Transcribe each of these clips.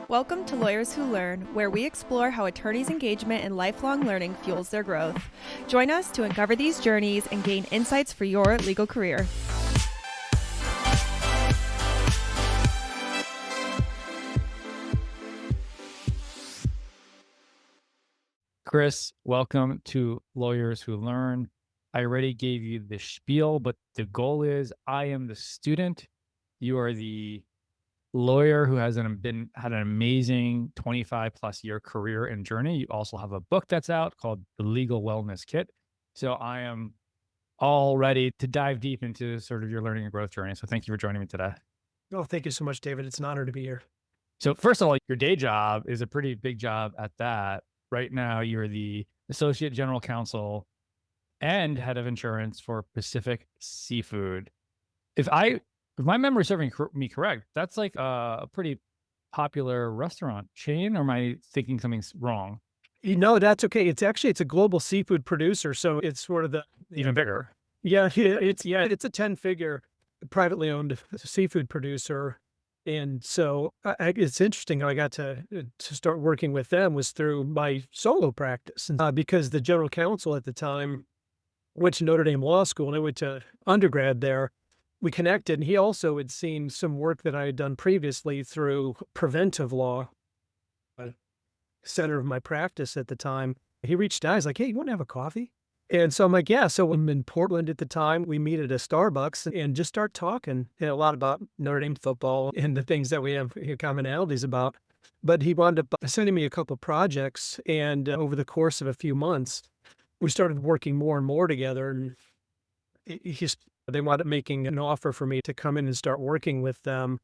Welcome to Lawyers Who Learn, where we explore how attorneys' engagement and lifelong learning fuels their growth. Join us to uncover these journeys and gain insights for your legal career. Chris, welcome to Lawyers Who Learn. I already gave you the spiel, but the goal is I am the student. You are the lawyer who has had an amazing 25 plus year career and journey. You also have a book that's out called The Legal Wellness Kit. So I am all ready to dive deep into sort of your learning and growth journey. So thank you for joining me today. Oh, thank you so much, David. It's an honor to be here. So first of all, your day job is a pretty big job at that. Right now, you're the Associate General Counsel and Head of Insurance for Pacific Seafood. If my memory is serving me correct, that's like a pretty popular restaurant chain, or am I thinking something's wrong? That's okay. It's a global seafood producer, so it's sort of Even bigger. it's a 10-figure privately owned seafood producer. And so it's interesting how I got to start working with them was through my solo practice. And, because the general counsel at the time went to Notre Dame Law School and I went to undergrad there. We connected, and he also had seen some work that I had done previously through Preventive Law, center of my practice at the time. He reached out. He's like, "Hey, you want to have a coffee?" And so I'm like, "Yeah." So I'm in Portland at the time. We meet at a Starbucks and just start talking a lot about Notre Dame football and the things that we have commonalities about. But he wound up sending me a couple of projects, and over the course of a few months, we started working more and more together. And they wound up making an offer for me to come in and start working with them.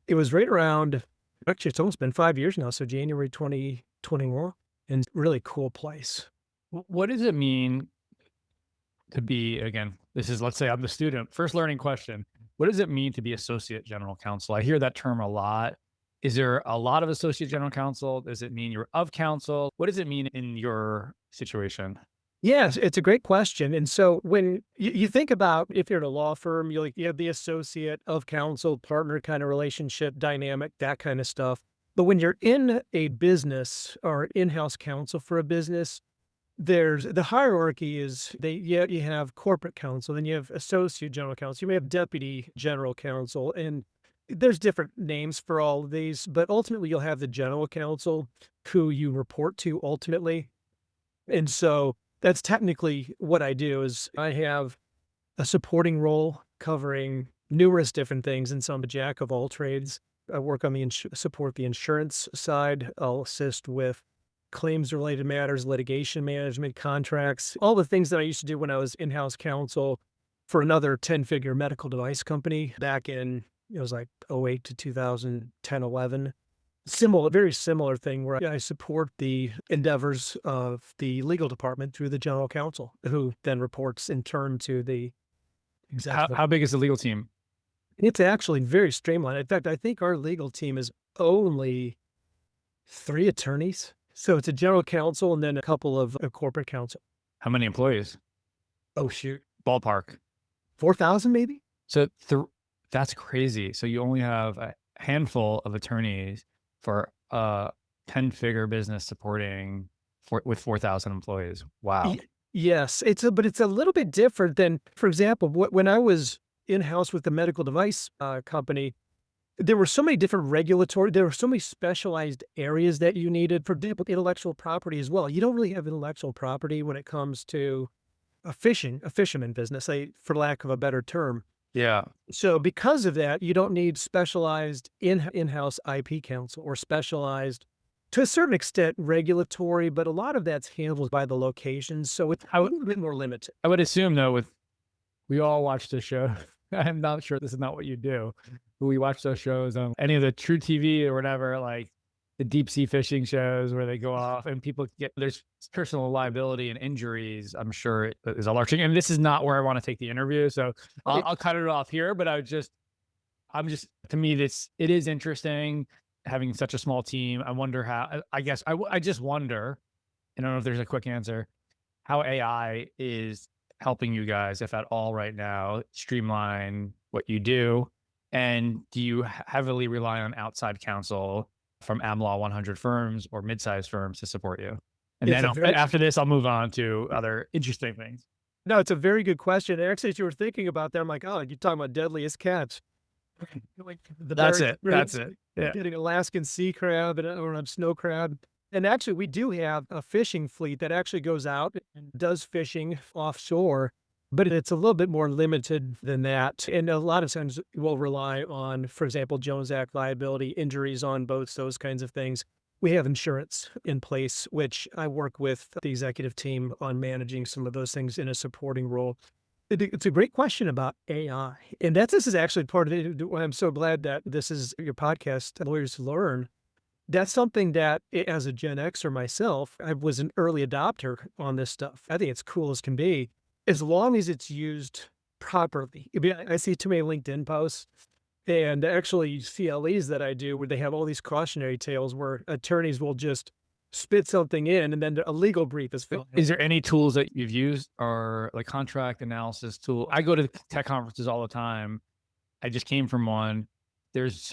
It was right around, actually, it's almost been 5 years now, so January 2021, and really cool place. What does it mean to be, again, let's say I'm the student, first learning question. What does it mean to be Associate General Counsel? I hear that term a lot. Is there a lot of Associate General Counsel? Does it mean you're of counsel? What does it mean in your situation? Yes, it's a great question. And so when you think about if you're in a law firm, you have the associate of counsel, partner kind of relationship dynamic, that kind of stuff. But when you're in a business or in-house counsel for a business, there's the hierarchy is you have corporate counsel, then you have associate general counsel, you may have deputy general counsel, and there's different names for all of these, but ultimately you'll have the general counsel who you report to ultimately. And so that's technically what I do is I have a supporting role covering numerous different things. And so I'm a jack of all trades. I work on support the insurance side. I'll assist with claims related matters, litigation management, contracts, all the things that I used to do when I was in-house counsel for another 10-figure medical device company back in, it was like 08 to 2010, 11. Very similar thing where I support the endeavors of the legal department through the general counsel, who then reports in turn to the executive. How big is the legal team? It's actually very streamlined. In fact, I think our legal team is only 3 attorneys. So it's a general counsel and then a couple of corporate counsel. How many employees? Oh, shoot. Ballpark. 4,000 maybe? So that's crazy. So you only have a handful of attorneys for a 10-figure business supporting with 4,000 employees. Wow. Yes, but it's a little bit different than, for example, when I was in-house with the medical device company, there were so many different there were so many specialized areas that you needed. For example, intellectual property as well. You don't really have intellectual property when it comes to a fisherman business, for lack of a better term. Yeah. So because of that, you don't need specialized in-house IP counsel or specialized, to a certain extent, regulatory, but a lot of that's handled by the locations. So it's a little bit more limited. I would assume, though, we all watch the show. I'm not sure this is not what you do, but we watch those shows on any of the True TV or whatever, like the deep sea fishing shows where they go off and there's personal liability and injuries. I'm sure is a large thing. And this is not where I want to take the interview. So I'll cut it off here, but to me, it is interesting having such a small team. I wonder I just wonder, and I don't know if there's a quick answer, how AI is helping you guys, if at all right now, streamline what you do. And do you heavily rely on outside counsel from AmLaw 100 firms or mid-sized firms to support you? And It's then a very after this, I'll move on to other interesting things. No, it's a very good question. And actually, as you were thinking about that, I'm like, oh, you're talking about deadliest catch. Like That's it. That's it. Yeah. Getting Alaskan sea crab or a snow crab. And actually, we do have a fishing fleet that actually goes out and does fishing offshore, but it's a little bit more limited than that. And a lot of times we'll rely on, for example, Jones Act liability, injuries on boats, those kinds of things. We have insurance in place, which I work with the executive team on managing some of those things in a supporting role. It's a great question about AI. And this is actually part of it. I'm so glad that this is your podcast, Lawyers Learn. That's something that, as a Gen Xer myself, I was an early adopter on this stuff. I think it's cool as can be, as long as it's used properly. I mean, I see too many LinkedIn posts and actually CLEs that I do where they have all these cautionary tales where attorneys will just spit something in and then a legal brief is filled. Is there any tools that you've used or like contract analysis tool? I go to tech conferences all the time. I just came from one. There's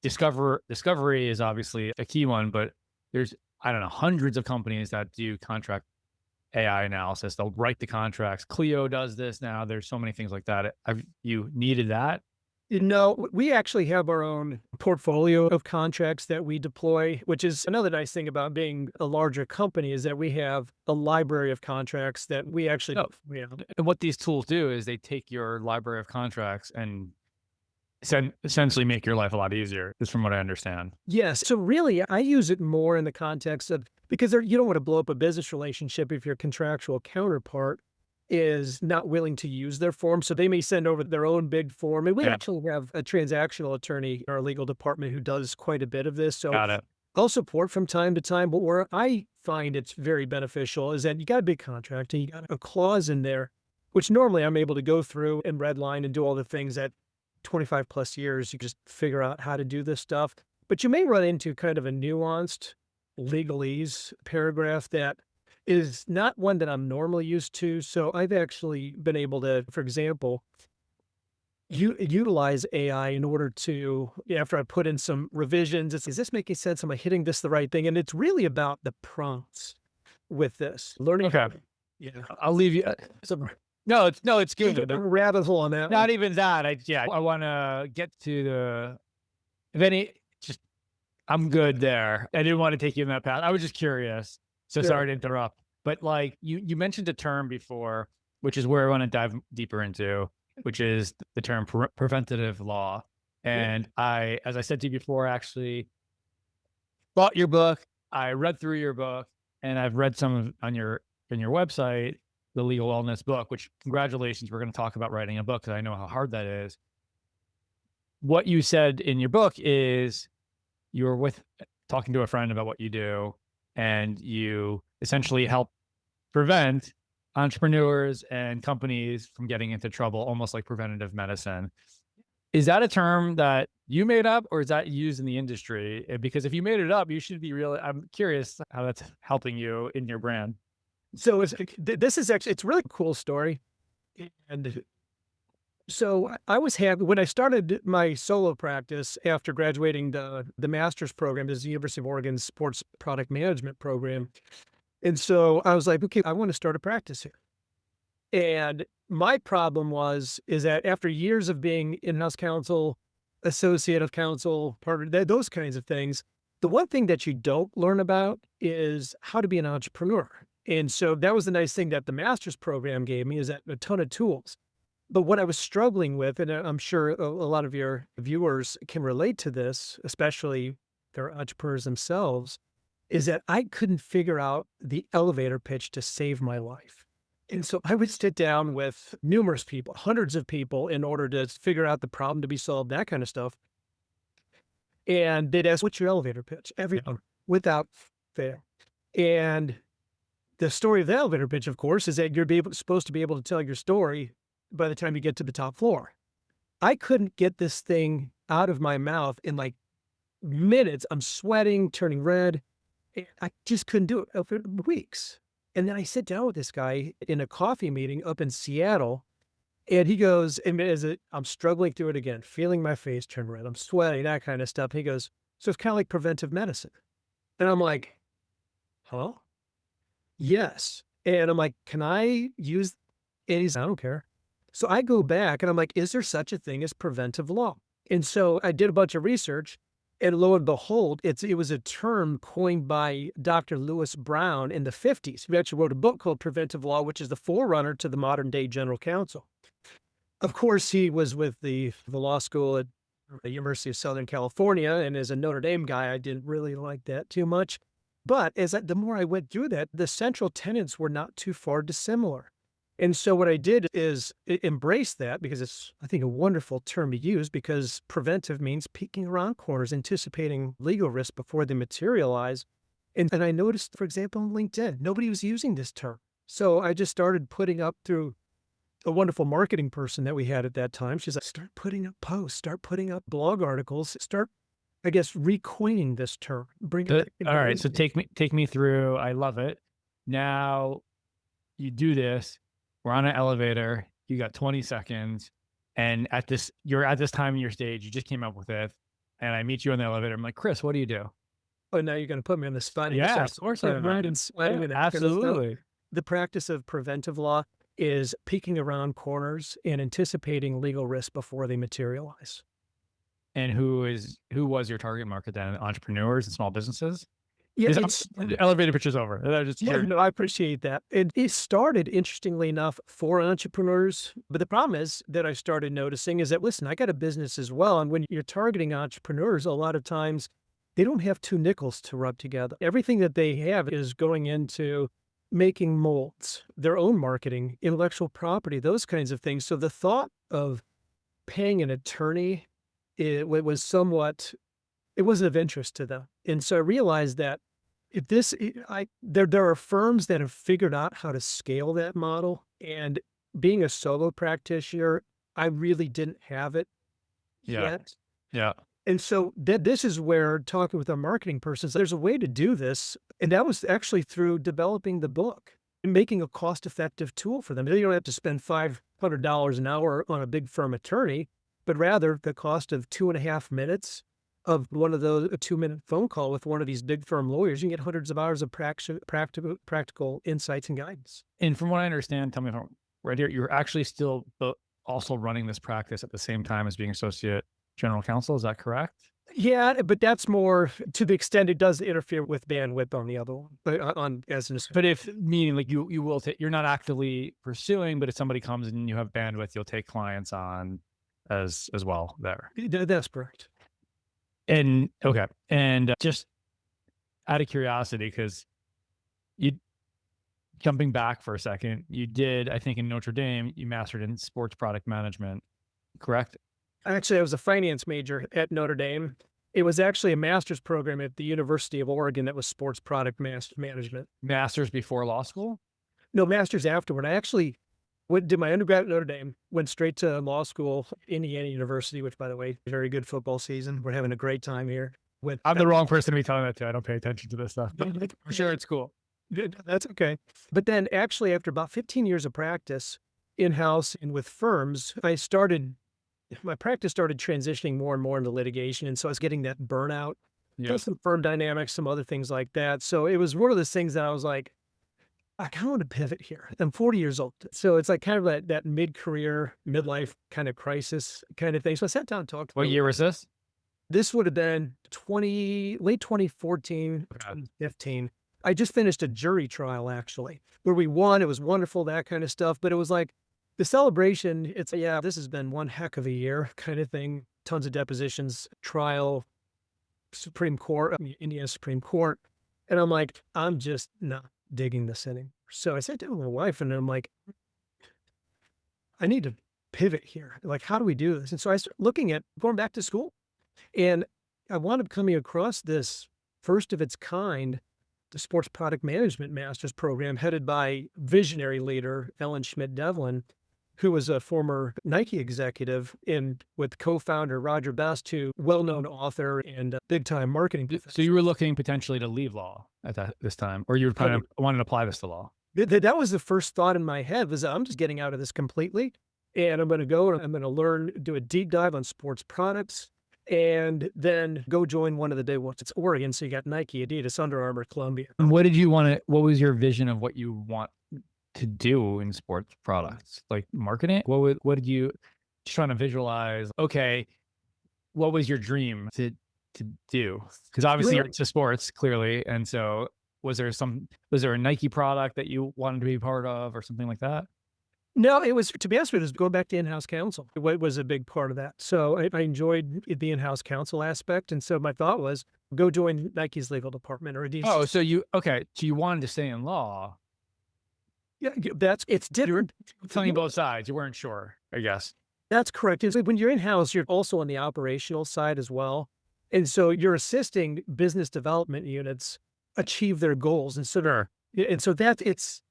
discovery is obviously a key one, but there's, I don't know, hundreds of companies that do contract AI analysis. They'll write the contracts. Clio does this now. There's so many things like that. Have you needed that? No, we actually have our own portfolio of contracts that we deploy, which is another nice thing about being a larger company is that we have a library of contracts that we actually, And what these tools do is they take your library of contracts and essentially make your life a lot easier, is from what I understand. Yes. So really, I use it more in the context of, because you don't want to blow up a business relationship if your contractual counterpart is not willing to use their form. So they may send over their own big form. And we actually have a transactional attorney in our legal department who does quite a bit of this. So Got it. I'll support from time to time, but where I find it's very beneficial is that you got a big contract and you got a clause in there, which normally I'm able to go through and redline and do all the things that 25 plus years, you just figure out how to do this stuff. But you may run into kind of a nuanced legalese paragraph that is not one that I'm normally used to. So I've actually been able to, for example, utilize AI in order to, after I put in some revisions, is this making sense? Am I hitting this the right thing? And it's really about the prompts with this. Learning. Okay. Yeah. I'll leave you. No, it's good. A rabbit hole on that. Not even that. I want to get to I'm good there. I didn't want to take you in that path. I was just curious. So sorry to interrupt, but like you mentioned a term before, which is where I want to dive deeper into, which is the term preventative law. And as I said to you before, actually bought your book. I read through your book and I've read some on your website, the Legal Wellness book, which congratulations, we're going to talk about writing a book because I know how hard that is. What you said in your book is you were talking to a friend about what you do, and you essentially help prevent entrepreneurs and companies from getting into trouble, almost like preventative medicine. Is that a term that you made up or is that used in the industry? Because if you made it up, you should be I'm curious how that's helping you in your brand. So this is actually, it's a really cool story. And so I was happy when I started my solo practice after graduating the master's program, this is the University of Oregon Sports Product Management program. And so I was like, okay, I want to start a practice here. And my problem is that after years of being in-house counsel, associate of counsel, partner, those kinds of things, the one thing that you don't learn about is how to be an entrepreneur. And so that was the nice thing that the master's program gave me, is that a ton of tools. But what I was struggling with, and I'm sure a lot of your viewers can relate to this, especially their entrepreneurs themselves, is that I couldn't figure out the elevator pitch to save my life. And so I would sit down with numerous people, hundreds of people, in order to figure out the problem to be solved, that kind of stuff. And they'd ask, what's your elevator pitch? Everyone, without fail. And the story of the elevator pitch, of course, is that you're supposed to be able to tell your story by the time you get to the top floor. I couldn't get this thing out of my mouth in like minutes. I'm sweating, turning red. I just couldn't do it for weeks. And then I sit down with this guy in a coffee meeting up in Seattle, and he goes, I'm struggling through it again, feeling my face turn red. I'm sweating, that kind of stuff. He goes, So it's kind of like preventive medicine. And I'm like, huh? Yes. And I'm like, can I use, and he's, I don't care. So I go back and I'm like, is there such a thing as preventive law? And so I did a bunch of research, and lo and behold, it was a term coined by Dr. Lewis Brown in the 50s. He actually wrote a book called Preventive Law, which is the forerunner to the modern day general counsel. Of course, he was with the law school at the University of Southern California, and as a Notre Dame guy, I didn't really like that too much. But the more I went through that, the central tenets were not too far dissimilar. And so what I did is embrace that, because it's, I think, a wonderful term to use, because preventive means peeking around corners, anticipating legal risks before they materialize. And I noticed, for example, on LinkedIn, nobody was using this term. So I just started putting up through a wonderful marketing person that we had at that time. She's like, start putting up posts, start putting up blog articles, start, I guess, recoining this term. Bring it. All right. So take me through. I love it. Now you do this. We're on an elevator. You got 20 seconds. And you're at this time in your stage. You just came up with it. And I meet you on the elevator. I'm like, Chris, what do you do? Oh, now you're going to put me on the spot. Yeah, of course. Absolutely. The practice of preventive law is peeking around corners and anticipating legal risks before they materialize. And who was your target market then? Entrepreneurs and small businesses? Yeah, the elevator pitch is over. No, I appreciate that. It started, interestingly enough, for entrepreneurs. But the problem is that I started noticing is that, listen, I got a business as well. And when you're targeting entrepreneurs, a lot of times they don't have two nickels to rub together. Everything that they have is going into making molds, their own marketing, intellectual property, those kinds of things. So the thought of paying an attorney, it wasn't of interest to them. And so I realized that there are firms that have figured out how to scale that model. And being a solo practitioner, I really didn't have it yet. Yeah. And so this is where, talking with our marketing person, there's a way to do this. And that was actually through developing the book and making a cost-effective tool for them. You don't have to spend $500 an hour on a big firm attorney, but rather the cost of 2.5 minutes of one of those, a 2-minute phone call with one of these big firm lawyers, you can get hundreds of hours of practical insights and guidance. And from what I understand, tell me if I'm right here, you're actually still also running this practice at the same time as being associate general counsel. Is that correct? Yeah, but that's more to the extent it does interfere with bandwidth on the other one. But meaning like you will take, you're not actively pursuing, but if somebody comes and you have bandwidth, you'll take clients on as well there. That's correct. And okay. And just out of curiosity, because jumping back for a second, you did, I think in Notre Dame, you mastered in sports product management, correct? Actually, I was a finance major at Notre Dame. It was actually a master's program at the University of Oregon that was sports product management. Master's before law school? No, master's afterward. I actually did my undergrad at Notre Dame, went straight to law school at Indiana University, which, by the way, very good football season. We're having a great time here. I'm the wrong person to be telling that to. I don't pay attention to this stuff. I'm sure it's cool. That's okay. But then actually, after about 15 years of practice in-house and with firms, my practice started transitioning more and more into litigation. And so I was getting that burnout, some firm dynamics, some other things like that. So it was one of those things that I was like, I kind of want to pivot here. I'm 40 years old. So it's like kind of that mid-career, midlife kind of crisis kind of thing. So I sat down and talked. What year was this? This would have been late 2014, 2015. I just finished a jury trial, actually, where we won. It was wonderful, that kind of stuff. But it was like the celebration. It's, this has been one heck of a year kind of thing. Tons of depositions, trial, Supreme Court, Indiana Supreme Court. And I'm like, I'm just not digging this anymore. So I sat down with my wife and I'm like, I need to pivot here. Like, how do we do this? And so I started looking at going back to school. And I wound up coming across this first of its kind, the Sports Product Management Master's Program headed by visionary leader Ellen Schmidt-Devlin, who was a former Nike executive, and with co-founder Roger Best, who well-known author and big-time marketing professor. So you were looking potentially to leave law at this time, or you were planning wanting to apply this to law? That was the first thought in my head, was I'm just getting out of this completely, and I'm going to go and I'm going to learn, do a deep dive on sports products. and then go join one of the day ones. It's Oregon, so you got Nike, Adidas, Under Armour, Columbia. And what did you want to, what was your vision of what you want to do in sports products? Like marketing? What did you, just trying to visualize, okay, what was your dream to do? Because obviously you're into sports, clearly. And so was there a Nike product that you wanted to be part of or something like that? No, it was, to be honest with you, it was going back to in-house counsel. What was a big part of that. So I enjoyed the in-house counsel aspect. And so my thought was go join Nike's legal department or Adidas. Oh, so you wanted to stay in law. Yeah, it's different. Telling you both sides. You weren't sure, I guess. That's correct. When you're in-house, you're also on the operational side as well. And so you're assisting business development units achieve their goals. And so, it's,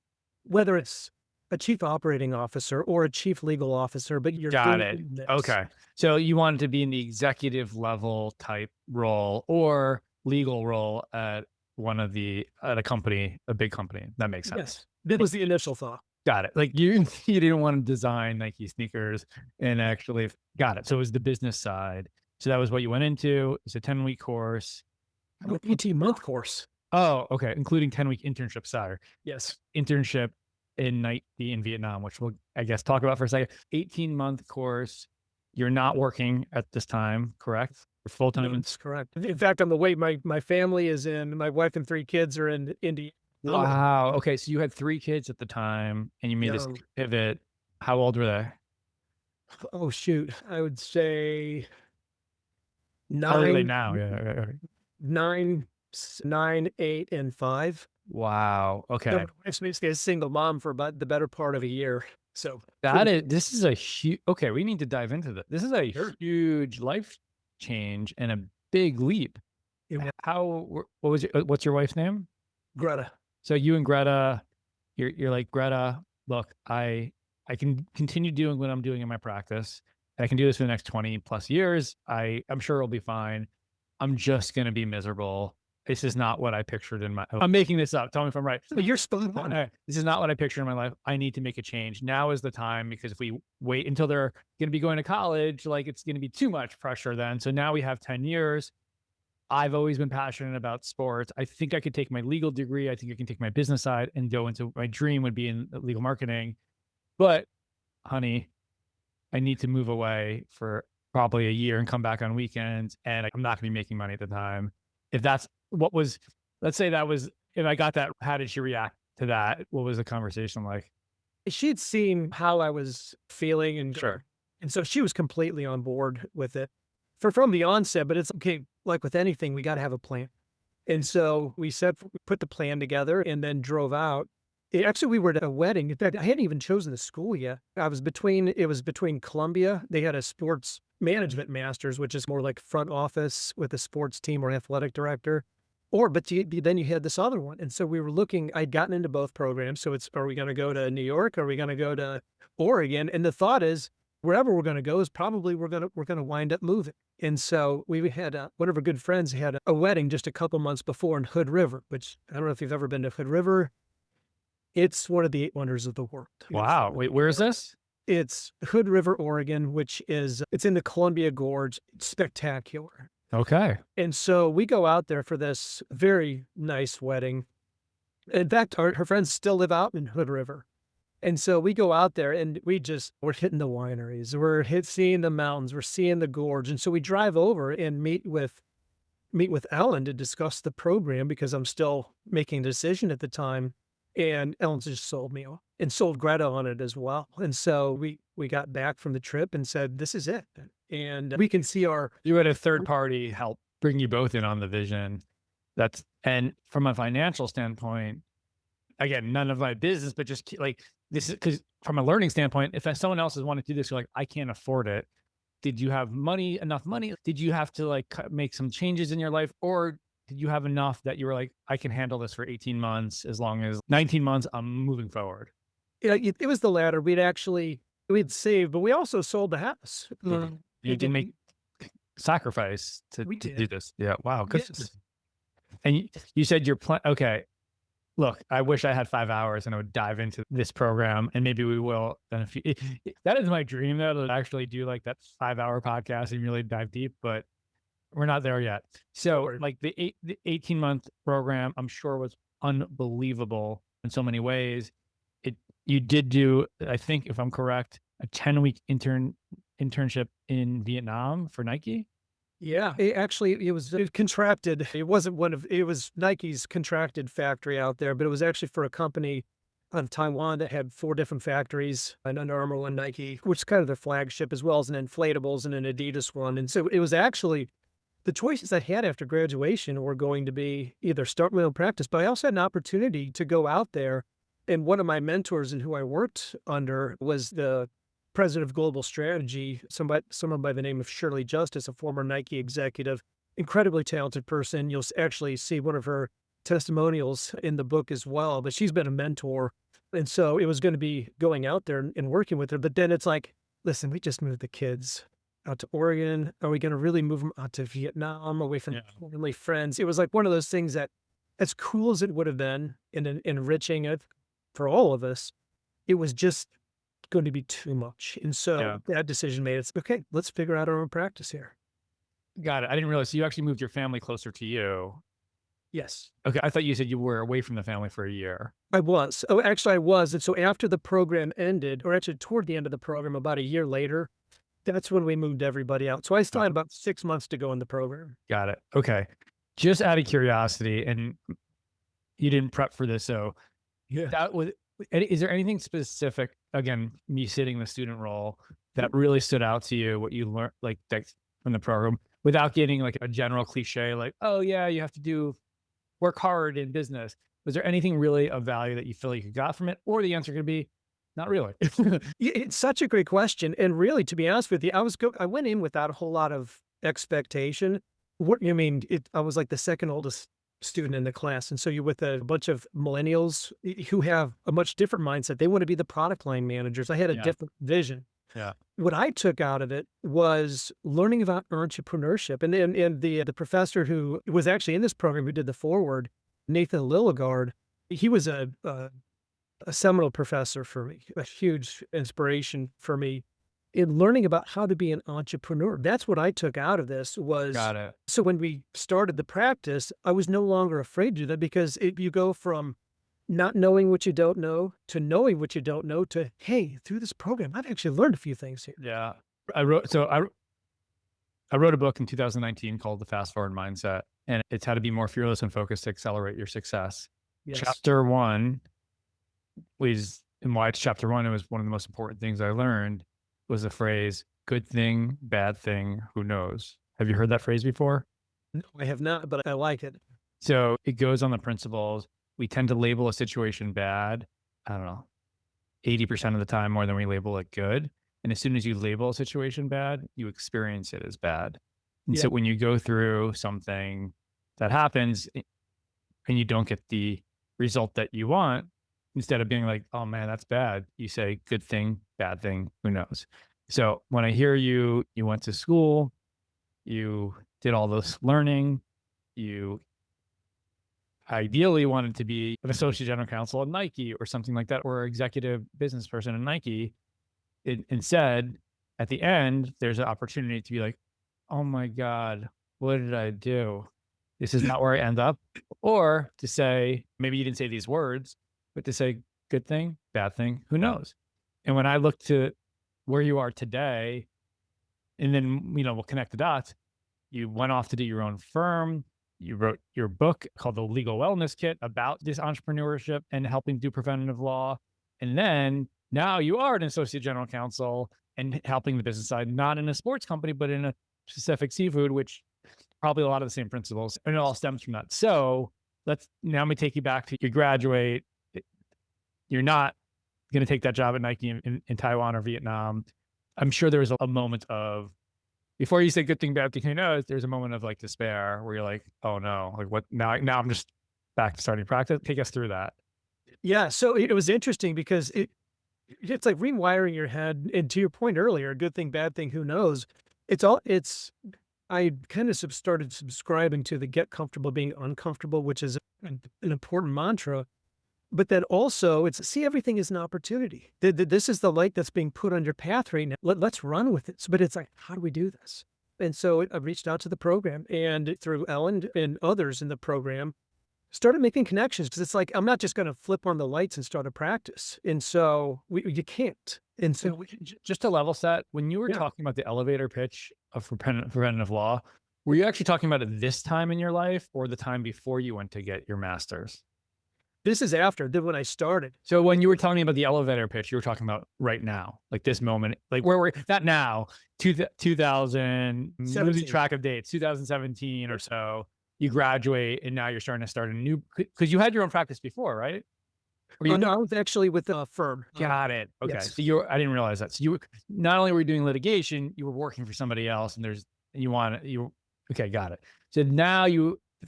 whether it's a chief operating officer or a chief legal officer, but you're got it. Okay. So you wanted to be in the executive level type role or legal role at a company, a big company. That makes sense. Yes. That was the initial thought. Got it. Like you didn't want to design Nike sneakers and actually got it. So it was the business side. So that was what you went into. It's a 10-week course. 18-month course. Oh, okay. Including 10-week internship, sorry. Yes. Internship in Vietnam, which we'll, I guess, talk about for a second. 18-month course. You're not working at this time, correct? Full-time? That's correct. In fact, on the way, my family is in, my wife and 3 kids are in India. Wow. Okay. So you had 3 kids at the time and you made this pivot. How old were they? Oh, shoot. I would say 9. How old are they now? Yeah. 9, 8, and 5. Wow. Okay. My wife's basically a single mom for about the better part of a year. So this is a huge, okay, we need to dive into this. This is a huge life change and a big leap. What's your wife's name? Garetta. So you and Greta, you're like, Greta, look, I can continue doing what I'm doing in my practice. I can do this for the next 20 plus years. I'm sure it'll be fine. I'm just going to be miserable. This is not what I pictured I'm making this up. Tell me if I'm right. But you're spot on. This is not what I pictured in my life. I need to make a change. Now is the time, because if we wait until they're going to be going to college, like it's going to be too much pressure then. So now we have 10 years. I've always been passionate about sports. I think I could take my legal degree. I think I can take my business side and go into, my dream would be in legal marketing. But honey, I need to move away for probably a year and come back on weekends. And I'm not going to be making money at the time. If that's what was, let's say that was, if I got that, how did she react to that? What was the conversation like? She'd seen how I was feeling and sure. And so she was completely on board with it from the onset, but it's okay. Like with anything, we got to have a plan. And so we put the plan together and then drove out. Actually, we were at a wedding. In fact, I hadn't even chosen the school yet. It was between Columbia. They had a sports management master's, which is more like front office with a sports team or athletic director. But then you had this other one. And so we were looking, I'd gotten into both programs. So are we going to go to New York? Are we going to go to Oregon? And the thought is, wherever we're going to go is probably we're going to wind up moving. And so we had one of our good friends had a wedding just a couple months before in Hood River, which I don't know if you've ever been to Hood River. It's one of the 8 wonders of the world. Wow. Wait, where is this? It's Hood River, Oregon, it's in the Columbia Gorge. It's spectacular. Okay. And so we go out there for this very nice wedding. In fact, her friends still live out in Hood River. And so we go out there and we're hitting the wineries, we're seeing the mountains, we're seeing the gorge. And so we drive over and meet with Ellen to discuss the program, because I'm still making a decision at the time. And Ellen just sold me and sold Greta on it as well. And so we got back from the trip and said, this is it. And we can see you had a third party help bring you both in on the vision. And from a financial standpoint, again, none of my business, but just like this is because from a learning standpoint, if someone else is wanting to do this, you're like, I can't afford it. Did you have enough money? Did you have to like make some changes in your life, or did you have enough that you were like, I can handle this for 18 months, as long as 19 months, I'm moving forward? Yeah, it was the latter. We'd saved, but we also sold the house. You did make sacrifice to do this. Yeah. Wow. Yes. And you said your plan. Okay. Look, I wish I had 5 hours and I would dive into this program, and maybe we will. Then that is my dream, though, to actually do like that 5-hour podcast and really dive deep. But We're not there yet. So Or- like the 18-month program, I'm sure was unbelievable in so many ways. You did do, I think, if I'm correct, a 10-week internship in Vietnam for Nike. Yeah, it was contracted. It wasn't it was Nike's contracted factory out there, but it was actually for a company on Taiwan that had 4 different factories, an Under Armour one, Nike, which is kind of their flagship, as well as an inflatables and an Adidas one. And so it was actually the choices I had after graduation were going to be either start my own practice, but I also had an opportunity to go out there. And one of my mentors and who I worked under was the president of global strategy, someone by the name of Shirley Justice, a former Nike executive, incredibly talented person. You'll actually see one of her testimonials in the book as well, but she's been a mentor. And so it was going to be going out there and working with her. But then it's like, listen, we just moved the kids out to Oregon. Are we going to really move them out to Vietnam, away from family, friends? It was like one of those things that, as cool as it would have been and enriching it for all of us, it was just going to be too much. And so that decision made it, okay, let's figure out our own practice here. Got it. I didn't realize. So you actually moved your family closer to you. Yes. Okay. I thought you said you were away from the family for a year. I was. Oh, actually I was. And so after the program ended, or actually toward the end of the program, about a year later, that's when we moved everybody out. So I still had about 6 months to go in the program. Got it. Okay. Just out of curiosity, and you didn't prep for this, so that was, is there anything specific, again, me sitting in the student role, that really stood out to you, what you learned like that from the program, without getting like a general cliche, like, oh yeah, you have to work hard in business? Was there anything really of value that you feel like you got from it? Or the answer could be, not really. It's such a great question. And really, to be honest with you, I went in without a whole lot of expectation. I was like the second oldest student in the class. And so you're with a bunch of millennials who have a much different mindset. They want to be the product line managers. I had a different vision. Yeah. What I took out of it was learning about entrepreneurship. And the professor who was actually in this program, who did the foreword, Nathan Lilligard, he was a seminal professor for me, a huge inspiration for me in learning about how to be an entrepreneur. That's what I took out of this was, Got it. so when we started the practice, I was no longer afraid to do that, because you go from not knowing what you don't know to knowing what you don't know to, hey, through this program, I've actually learned a few things here. Yeah. I wrote a book in 2019 called The Fast Forward Mindset, and it's how to be more fearless and focused to accelerate your success. Yes. Chapter 1 was, and why it's chapter 1, it was one of the most important things I learned, was the phrase, good thing, bad thing, who knows? Have you heard that phrase before? No, I have not, but I like it. So it goes on the principles. We tend to label a situation bad, I don't know, 80% of the time more than we label it good. And as soon as you label a situation bad, you experience it as bad. And so when you go through something that happens and you don't get the result that you want, instead of being like, oh man, that's bad, you say good thing, bad thing, who knows? So when I hear you went to school, you did all this learning, you ideally wanted to be an associate general counsel at Nike or something like that, or executive business person at Nike. Instead, at the end, there's an opportunity to be like, oh my God, what did I do? This is not where I end up. Or to say, maybe you didn't say these words, but to say good thing, bad thing, who knows? And when I look to where you are today, and then, we'll connect the dots, you went off to do your own firm. You wrote your book called The Legal Wellness Kit about this entrepreneurship and helping do preventative law. And then now you are an associate general counsel and helping the business side, not in a sports company, but in a specific seafood, which probably a lot of the same principles, and it all stems from that. So let me take you back to you graduate. You're not going to take that job at Nike in Taiwan or Vietnam. I'm sure there was a moment of, before you say good thing, bad thing, who knows, there's a moment of like despair where you're like, oh no, like what now I'm just back to starting practice. Take us through that. Yeah. So it was interesting because it's like rewiring your head. And to your point earlier, good thing, bad thing, who knows? I kind of started subscribing to the get comfortable being uncomfortable, which is an important mantra. But then also it's see everything as an opportunity. This is the light that's being put on your path right now. Let's run with it. But it's like, how do we do this? And so I reached out to the program, and through Ellen and others in the program, started making connections, because it's like, I'm not just going to flip on the lights and start a practice. And so you can't. And so Just to level set, when you were Yeah. talking about the elevator pitch of preventative law, were you actually talking about it this time in your life or the time before you went to get your master's? this is after when I started. So when you were telling me about the elevator pitch, you were talking about right now, like this moment, like where we're not now, 2000, losing 17. track of dates, 2017 or so. You graduate and now you're starting to start a new, because you had your own practice before, right? Or you, Oh, no, I was actually with a firm. got it. Okay. Yes. So I didn't realize that. So you were, not only were you doing litigation, you were working for somebody else, and okay, got it. So now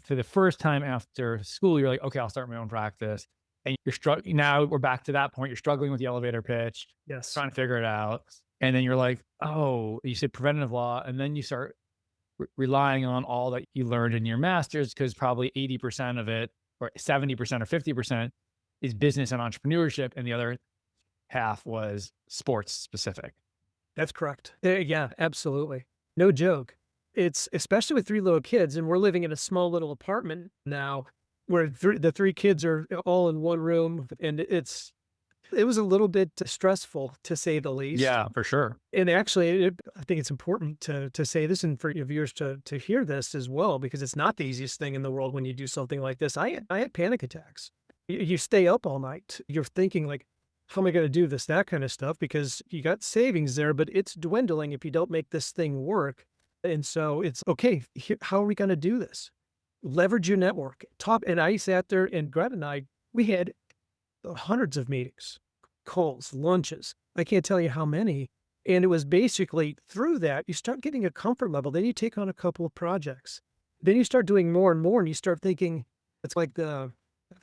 for the first time after school, you're like, okay, I'll start my own practice. And you're struggling. Now we're back to that point. You're struggling with the elevator pitch, Yes. trying to figure it out. And then you're like, oh, you said preventative law. And then you start relying on all that you learned in your master's, because probably 80% of it, or 70% or 50% is business and entrepreneurship. And the other half was sports specific. That's correct. Yeah, absolutely. No joke. It's especially with 3 little kids, and we're living in a small little apartment now where the 3 kids are all in one room, and it was a little bit stressful, to say the least. Yeah, for sure. And actually, I think it's important to say this, and for your viewers to hear this as well, because it's not the easiest thing in the world when you do something like this. I had panic attacks. You stay up all night. You're thinking like, how am I going to do this, that kind of stuff, because you got savings there, but it's dwindling if you don't make this thing work. And so it's okay. How are we going to do this? Leverage your network. And I sat there, and Garetta and I, we had hundreds of meetings, calls, lunches. I can't tell you how many. And it was basically through that, you start getting a comfort level. Then you take on a couple of projects. Then you start doing more and more, and you start thinking, it's like I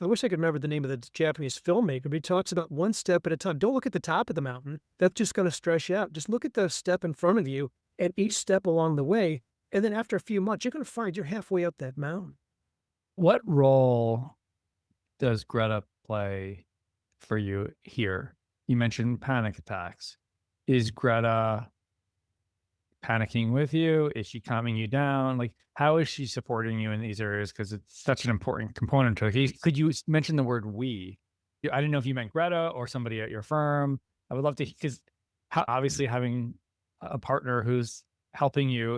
wish I could remember the name of the Japanese filmmaker, but he talks about one step at a time. Don't look at the top of the mountain. That's just going to stress you out. Just look at the step in front of you and each step along the way. And then after a few months, you're going to find you're halfway up that mountain. What role does Garetta play for you here? You mentioned panic attacks. Is Garetta panicking with you? Is she calming you down? Like, how is she supporting you in these areas? Because it's such an important component to it. Could you mention the word we? I didn't know if you meant Garetta or somebody at your firm. I would love to, because obviously having a partner who's helping you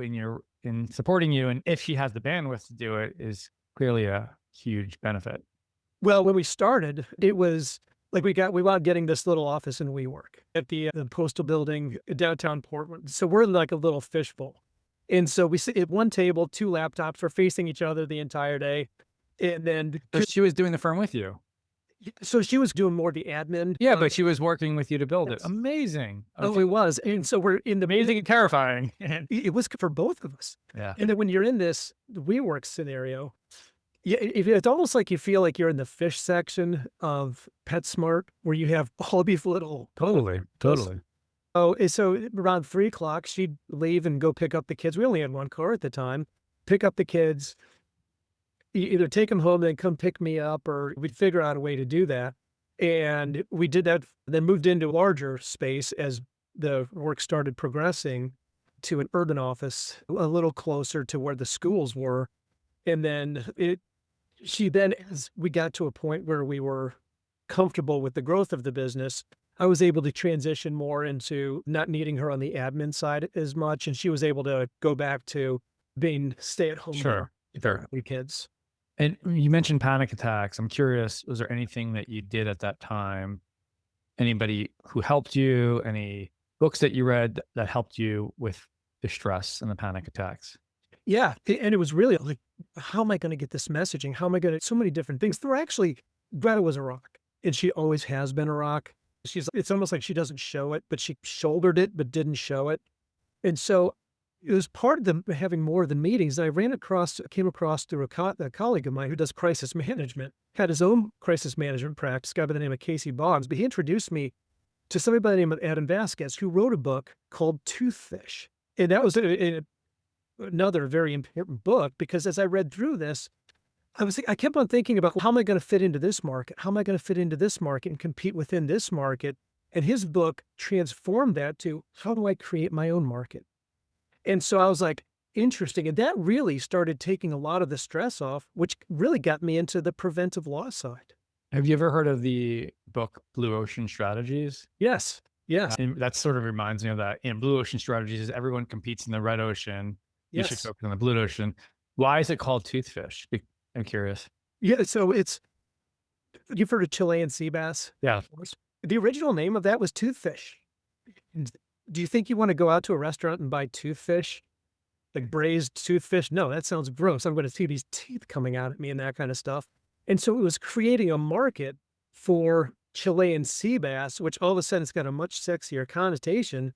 in supporting you, and if she has the bandwidth to do it, is clearly a huge benefit. Well, when we started, it was like we wound up getting this little office in WeWork at the postal building downtown Portland. So we're like a little fishbowl. And so we sit at one table, 2 laptops, we're facing each other the entire day. And then So she was doing the firm with you. so she was doing more the admin. Yeah, but she was working with you to build it. Yes. Amazing. Oh, it was. And so we're in the Amazing and terrifying. It was for both of us. Yeah. And then when you're in this WeWork scenario, it's almost like you feel like you're in the fish section of PetSmart, where you have all these little. Totally. Oh, so around 3:00, she'd leave and go pick up the kids. We only had one car at the time. Pick up the kids, either take them home, then come pick me up, or we'd figure out a way to do that. And we did that, then moved into a larger space as the work started progressing to an urban office a little closer to where the schools were. And then as we got to a point where we were comfortable with the growth of the business, I was able to transition more into not needing her on the admin side as much. And she was able to go back to being stay-at-home. Sure. with kids. And you mentioned panic attacks. I'm curious, was there anything that you did at that time? Anybody who helped you? Any books that you read that helped you with the stress and the panic attacks? Yeah. And it was really like, how am I going to get this messaging? How am I going to, so many different things. There were actually, Greta was a rock, and she always has been a rock. It's almost like she doesn't show it, but she shouldered it, but didn't show it. And so it was part of them having more of the meetings. I came across through a colleague of mine who does crisis management, had his own crisis management practice, a guy by the name of Casey Boggs, but he introduced me to somebody by the name of Adam Vasquez, who wrote a book called Toothfish. And that was another very important book, because as I read through this, I kept on thinking about, how am I going to fit into this market? How am I going to fit into this market and compete within this market? And his book transformed that to, how do I create my own market? And so I was like, interesting. And that really started taking a lot of the stress off, which really got me into the preventive law side. Have you ever heard of the book Blue Ocean Strategies? Yes. Yes. And that sort of reminds me of that. In Blue Ocean Strategies, is everyone competes in the red ocean. You should Yes. focus on the blue ocean. Why is it called Toothfish? I'm curious. Yeah. So you've heard of Chilean sea bass? Yeah. Of course. The original name of that was Toothfish. And do you think you want to go out to a restaurant and buy toothfish? Like braised toothfish? No, that sounds gross. I'm going to see these teeth coming out at me and that kind of stuff. And so it was creating a market for Chilean sea bass, which all of a sudden it's got a much sexier connotation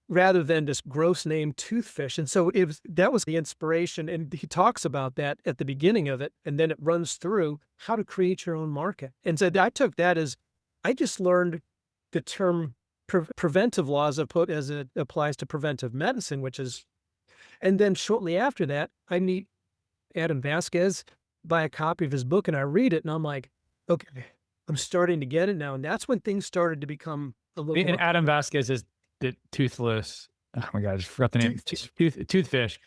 rather than this gross name Toothfish. And so that was the inspiration. And he talks about that at the beginning of it. And then it runs through how to create your own market. And so I took that as, I just learned the term preventive law as it applies to preventive medicine, and then shortly after that, I meet Adam Vasquez, buy a copy of his book, and I read it, and I'm like, okay, I'm starting to get it now. And that's when things started to become a little And more. Adam Vasquez is the toothless. Oh my God, I just forgot the name. Toothfish.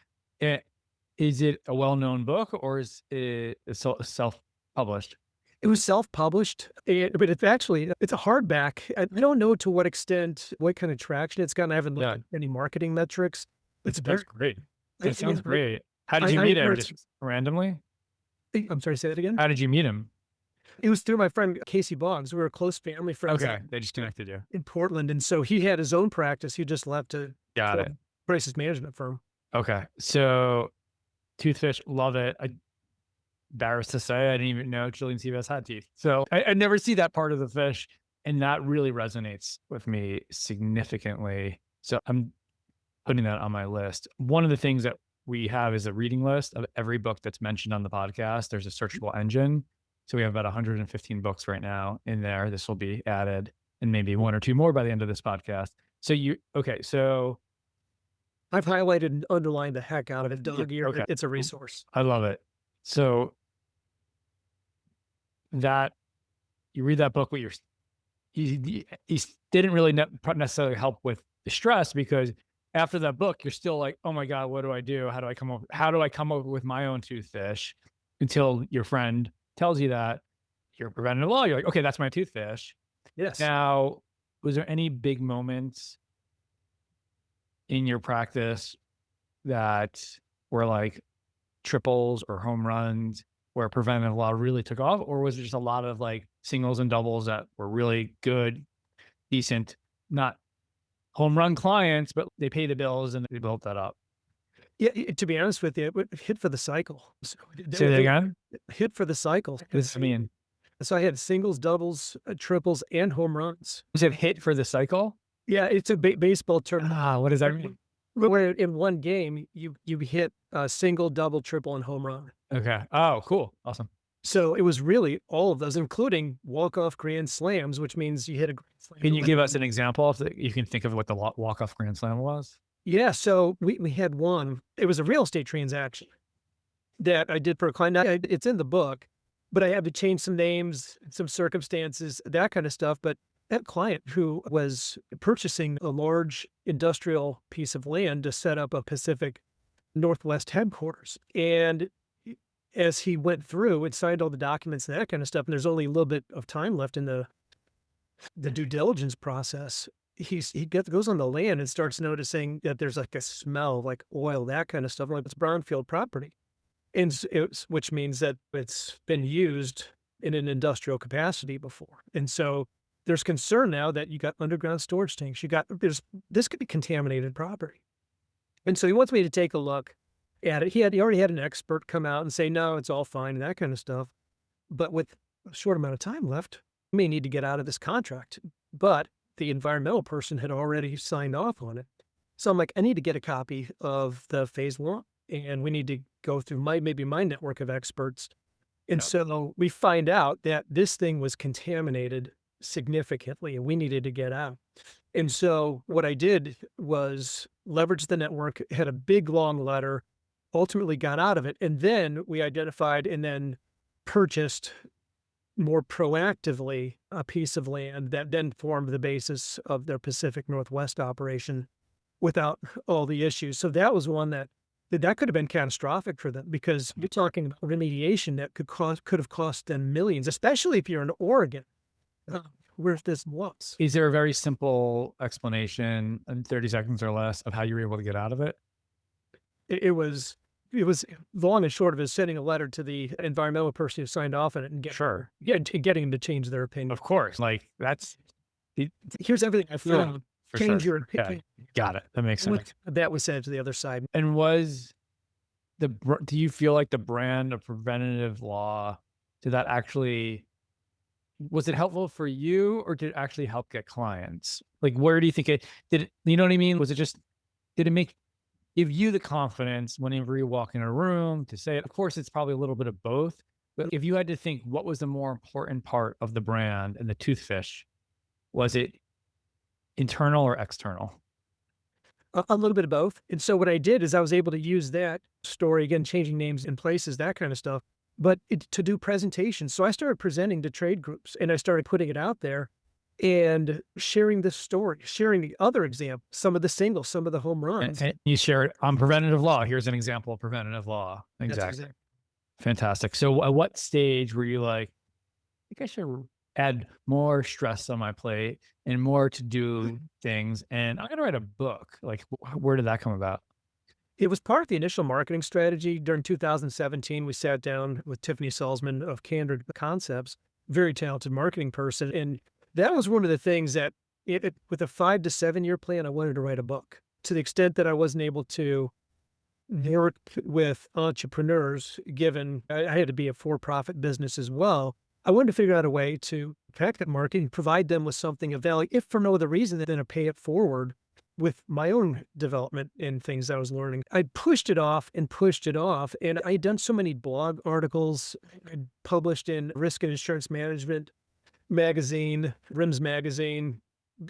Is it a well-known book, or is it self-published? It was self-published, but it's a hardback. I don't know to what extent, what kind of traction it's gotten. I haven't looked at any marketing metrics. That's great. I- That sounds I- great. How did you I meet him? heard Just randomly? I'm sorry, say that again? How did you meet him? It was through my friend Casey Boggs. We were close family friends Okay, they just connected you. in Portland. And so he had his own practice. He just left to Got it. crisis management firm. Okay, so Toothfish, love it. Embarrassed to say, I didn't even know Chilean sea bass had teeth. So I never see that part of the fish, and that really resonates with me significantly. So I'm putting that on my list. One of the things that we have is a reading list of every book that's mentioned on the podcast. There's a searchable engine. So we have about 115 books right now in there. This will be added, and maybe one or two more by the end of this podcast. So I've highlighted and underlined the heck out of it, Doug. Okay. It's a resource. I love it. So that you read that book, but he didn't really necessarily help with the stress, because after that book, you're still like, oh my God, what do I do? How do I come up with my own toothfish? Until your friend tells you that you're preventive law. You're like, okay, that's my toothfish. Yes. Now, was there any big moments in your practice that were like triples or home runs where preventive law really took off? Or was it just a lot of like singles and doubles that were really good, decent, not home run clients, but they pay the bills and they built that up? Yeah, to be honest with you, it hit for the cycle. Say that again? Hit for the cycle. What does that mean? So I had singles, doubles, triples, and home runs. You said hit for the cycle? Yeah, it's a baseball term. What does that mean? Where in one game, you hit a single, double, triple, and home run. Okay. Oh, cool. Awesome. So it was really all of those, including walk-off grand slams, which means you hit a grand slam. Can you give us an example if you can think of what the walk-off grand slam was? Yeah, so we had one. It was a real estate transaction that I did for a client. Now, it's in the book, but I had to change some names, some circumstances, that kind of stuff. But that client who was purchasing a large industrial piece of land to set up a Pacific Northwest headquarters. And as he went through and signed all the documents and that kind of stuff, and there's only a little bit of time left in the due diligence process, he goes on the land and starts noticing that there's like a smell, like oil, that kind of stuff. Like it's brownfield property, and which means that it's been used in an industrial capacity before. And so there's concern now that you got underground storage tanks. This could be contaminated property. And so he wants me to take a look at it. He already had an expert come out and say, no, it's all fine and that kind of stuff. But with a short amount of time left, we may need to get out of this contract. But the environmental person had already signed off on it. So I'm like, I need to get a copy of the phase one, and we need to go through maybe my network of experts. And so we find out that this thing was contaminated significantly and we needed to get out. And so what I did was leverage the network, had a big, long letter, ultimately got out of it. And then we identified and then purchased more proactively a piece of land that then formed the basis of their Pacific Northwest operation without all the issues. So that was one that that could have been catastrophic for them, because you're talking about remediation that could have cost them millions, especially if you're in Oregon, where this was. Is there a very simple explanation in 30 seconds or less of how you were able to get out of it? It was long and short of it sending a letter to the environmental person who signed off on it and Sure. getting them to change their opinion. Of course. Like that's Here's everything I found. for Change sure. your Yeah, opinion. got it. That makes sense. That was said to the other side. And do you feel like the brand of preventative law, did that actually, was it helpful for you, or did it actually help get clients? Like, where do you think you know what I mean? Was it just, did it give you the confidence whenever you walk in a room to say it? Of course, it's probably a little bit of both, but if you had to think what was the more important part of the brand and the Toothfish, was it internal or external? A little bit of both. And so what I did is I was able to use that story, again, changing names and places, that kind of stuff, but to do presentations. So I started presenting to trade groups, and I started putting it out there and sharing this story, sharing the other examples, some of the singles, some of the home runs. And you share it on preventative law. Here's an example of preventative law. Exactly. Fantastic. So at what stage were you like, I think I should add more stress on my plate and more to do things, and I'm going to write a book? Like, where did that come about? It was part of the initial marketing strategy. During 2017, we sat down with Tiffany Salzman of Candid Concepts, very talented marketing person. And that was one of the things that with a 5 to 7 year plan, I wanted to write a book. To the extent that I wasn't able to work with entrepreneurs, given I had to be a for-profit business as well, I wanted to figure out a way to packet marketing, provide them with something of value, if for no other reason than to pay it forward with my own development and things I was learning. I pushed it off, and I had done so many blog articles. I'd published in Risk and Insurance Management magazine, RIMS magazine,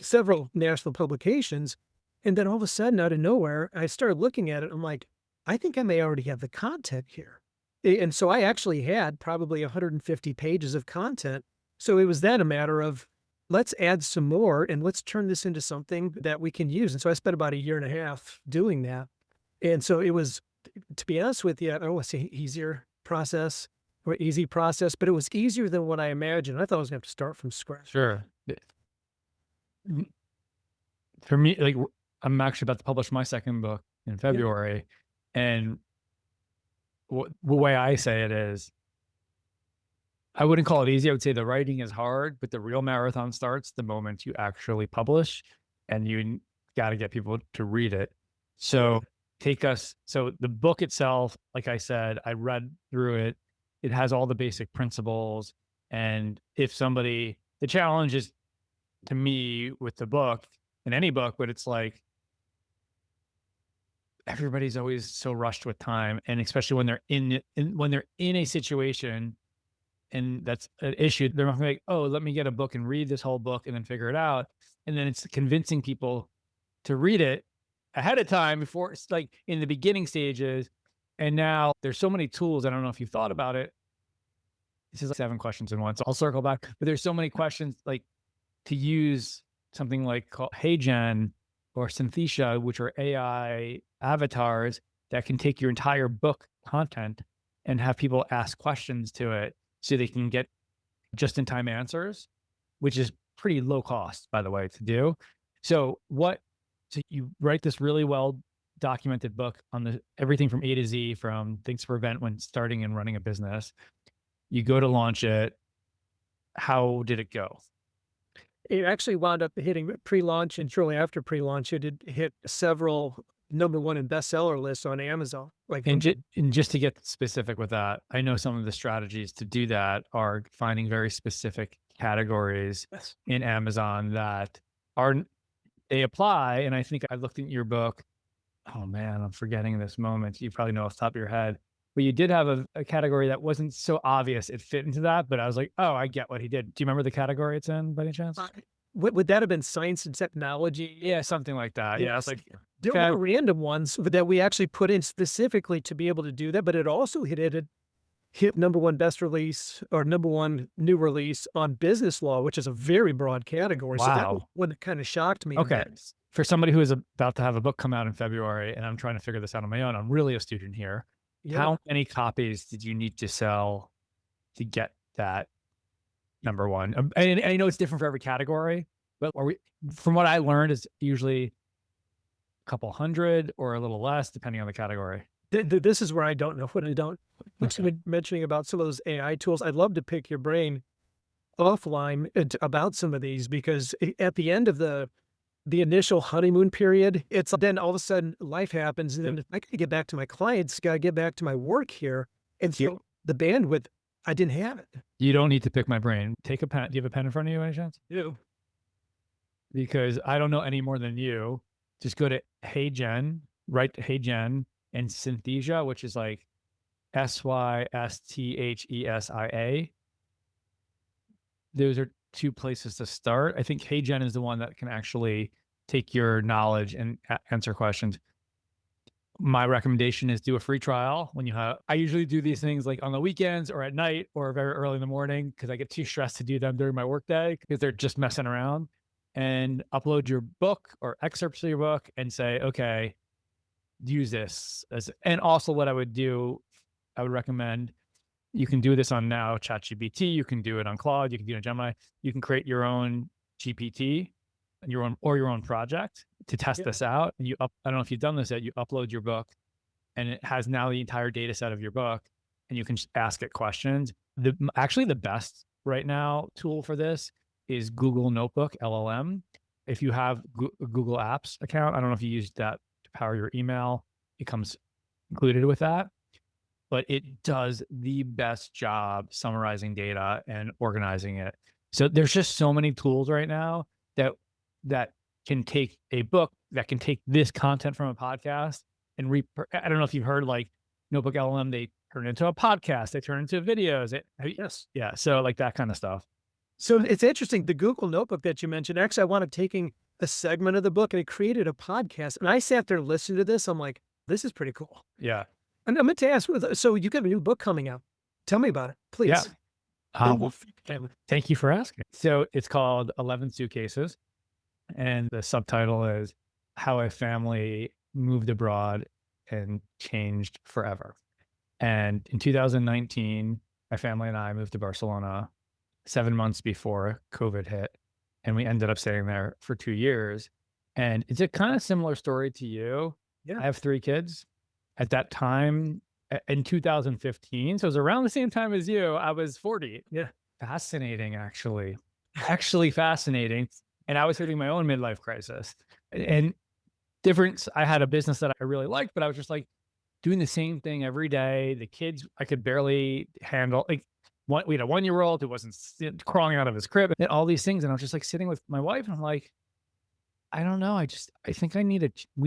several national publications. And then all of a sudden, out of nowhere, I started looking at it. I'm like, I think I may already have the content here. And so I actually had probably 150 pages of content. So it was then a matter of, let's add some more and let's turn this into something that we can use. And so I spent about 1.5 years doing that. And so it was, to be honest with you, I don't want to say easy process, but it was easier than what I imagined. I thought I was going to have to start from scratch. Sure. For me, like, I'm actually about to publish my second book in February. And the way I say it is, I wouldn't call it easy. I would say the writing is hard, but the real marathon starts the moment you actually publish, and you got to get people to read it. So so the book itself, like I said, I read through it. It has all the basic principles. And the challenge is, to me, with the book, in any book, but it's like, everybody's always so rushed with time. And especially when they're in a situation, and that's an issue, they're not like, oh, let me get a book and read this whole book and then figure it out. And then it's convincing people to read it ahead of time, before it's like in the beginning stages. And now there's so many tools. I don't know if you've thought about it. This is like 7 questions in one, so I'll circle back. But there's so many questions, like to use something like HeyGen or Synthesia, which are AI avatars that can take your entire book content and have people ask questions to it so they can get just-in-time answers, which is pretty low cost, by the way, to do. So you write this really well documented book on everything from A to Z, from things to prevent when starting and running a business. You go to launch it. How did it go? It actually wound up hitting pre-launch, and shortly after pre-launch, it did hit several #1 in bestseller lists on Amazon. And just to get specific with that, I know some of the strategies to do that are finding very specific categories in Amazon that they apply. And I think I looked at your book. Oh man, I'm forgetting this moment. You probably know off the top of your head, but you did have a category that wasn't so obvious it fit into that, but I was like, oh, I get what he did. Do you remember the category it's in by any chance? Would that have been science and technology? Yeah, something like that. Yeah, it's like, there were random ones that we actually put in specifically to be able to do that, but it also hit hit #1 best release or #1 new release on business law, which is a very broad category. So that was Wow. what kind of shocked me. Okay. For somebody who is about to have a book come out in February, and I'm trying to figure this out on my own, I'm really a student here. Yeah. How many copies did you need to sell to get that #1? And I know it's different for every category, but from what I learned, is usually a couple hundred or a little less, depending on the category. This is where I don't know what I don't. Okay. Mentioning about some of those AI tools, I'd love to pick your brain offline about some of these, because at the end of the initial honeymoon period, it's then all of a sudden life happens, and then I got to get back to my clients, got to get back to my work here. And so the bandwidth, I didn't have it. You don't need to pick my brain. Take a pen. Do you have a pen in front of you, any chance? Yeah. Because I don't know any more than you. Just go to Hey Jen, write Hey Jen and Synthesia, which is like SYSTHESIA. Those are two places to start. I think Hey Jen is the one that can actually take your knowledge and answer questions. My recommendation is do a free trial when you have. I usually do these things like on the weekends or at night or very early in the morning, because I get too stressed to do them during my workday because they're just messing around. And upload your book or excerpts of your book and say, okay, use this and also what I would do, I would recommend, you can do this on now ChatGPT, you can do it on Claude, you can do it on Gemini, you can create your own GPT and your own project to test this out. And I don't know if you've done this yet, you upload your book and it has now the entire data set of your book, and you can just ask it questions. Actually the best right now tool for this is Google Notebook, LLM. If you have a Google Apps account, I don't know if you use that to power your email, it comes included with that, but it does the best job summarizing data and organizing it. So there's just so many tools right now that can take a book, that can take this content from a podcast and I don't know if you've heard like Notebook LLM, they turn it into a podcast, they turn it into videos. Yes. Yeah. So like that kind of stuff. So it's interesting, the Google Notebook that you mentioned, actually, I wound up taking a segment of the book and it created a podcast. And I sat there and listened to this. I'm like, this is pretty cool. Yeah. And I meant to ask, so you got a new book coming out. Tell me about it, please. Yeah. Thank you for asking. So it's called 11 Suitcases. And the subtitle is How a Family Moved Abroad and Changed Forever. And in 2019, my family and I moved to Barcelona 7 months before COVID hit. And we ended up staying there for 2 years. And it's a kind of similar story to you. Yeah. I have 3 kids. At that time, in 2015, so it was around the same time as you, I was 40. Yeah. Fascinating, actually. Actually fascinating. And I was hitting my own midlife crisis. And I had a business that I really liked, but I was just like doing the same thing every day. The kids, I could barely handle. Like we had a 1-year-old who wasn't crawling out of his crib and all these things. And I was just like sitting with my wife and I'm like, I don't know. I think we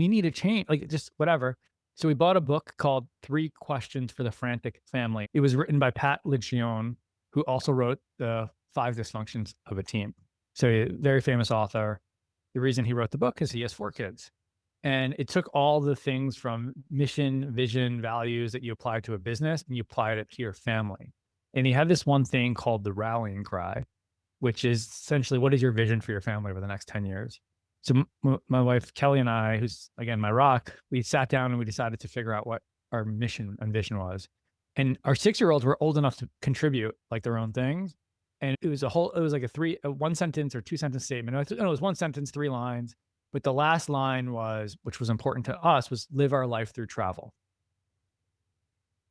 need a change, like just whatever. So we bought a book called 3 Questions for the Frantic Family. It was written by Pat Lencioni, who also wrote the 5 Dysfunctions of a Team. So a very famous author. The reason he wrote the book is he has 4 kids. And it took all the things from mission, vision, values that you apply to a business and you applied it to your family. And he had this one thing called the rallying cry, which is essentially, what is your vision for your family over the next 10 years? So my wife, Kelly, and I, who's again, my rock, we sat down and we decided to figure out what our mission and vision was. And our 6-year-olds were old enough to contribute like their own things. And it was like a 1 sentence or 2 sentence statement. It was 1 sentence, 3 lines. But the last line was, which was important to us, was live our life through travel.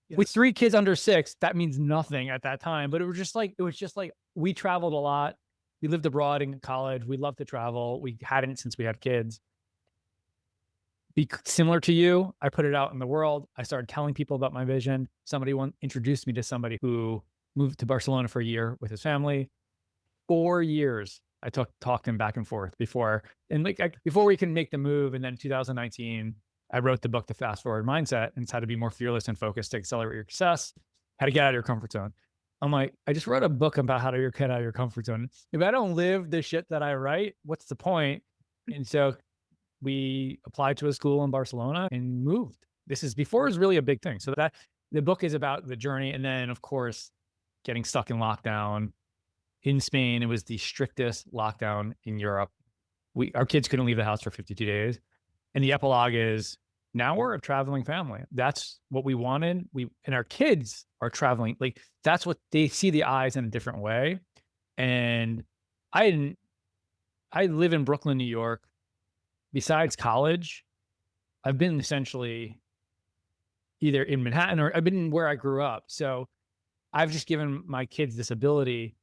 Yes. With 3 kids under 6, that means nothing at that time. But it was just like we traveled a lot. We lived abroad in college. We loved to travel. We hadn't since we had kids. Similar to you, I put it out in the world. I started telling people about my vision. Somebody introduced me to somebody who moved to Barcelona for a year with his family. 4 years. I talked him back and forth before we can make the move. And then in 2019, I wrote the book, The Fast Forward Mindset, and it's how to be more fearless and focused to accelerate your success, how to get out of your comfort zone. I'm like, I just wrote a book about how to get out of your comfort zone. If I don't live the shit that I write, what's the point? And so we applied to a school in Barcelona and moved. This is before it was really a big thing. So the book is about the journey. And then, of course, getting stuck in lockdown in Spain. It was the strictest lockdown in Europe. Our kids couldn't leave the house for 52 days. And the epilogue is, now we're a traveling family. That's what we wanted. And our kids are traveling. Like, that's what they see the eyes in a different way. And I live in Brooklyn, New York. Besides college, I've been essentially either in Manhattan or I've been where I grew up. So I've just given my kids this ability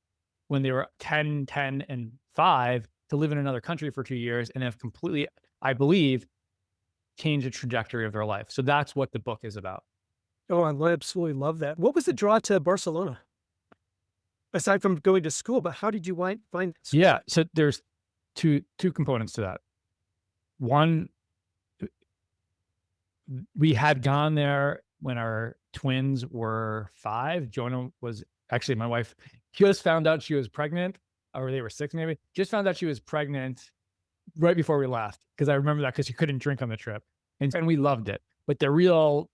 when they were 10, and 5 to live in another country for 2 years and have completely, I believe, changed the trajectory of their life. So that's what the book is about. Oh, I absolutely love that. What was the draw to Barcelona? Aside from going to school, but how did you find this? Yeah. So there's two components to that. One, we had gone there when our twins were 5. Jonah was actually, my wife just found out she was pregnant, or they were 6 maybe. Just found out she was pregnant right before we left, because I remember that because she couldn't drink on the trip. And we loved it. But so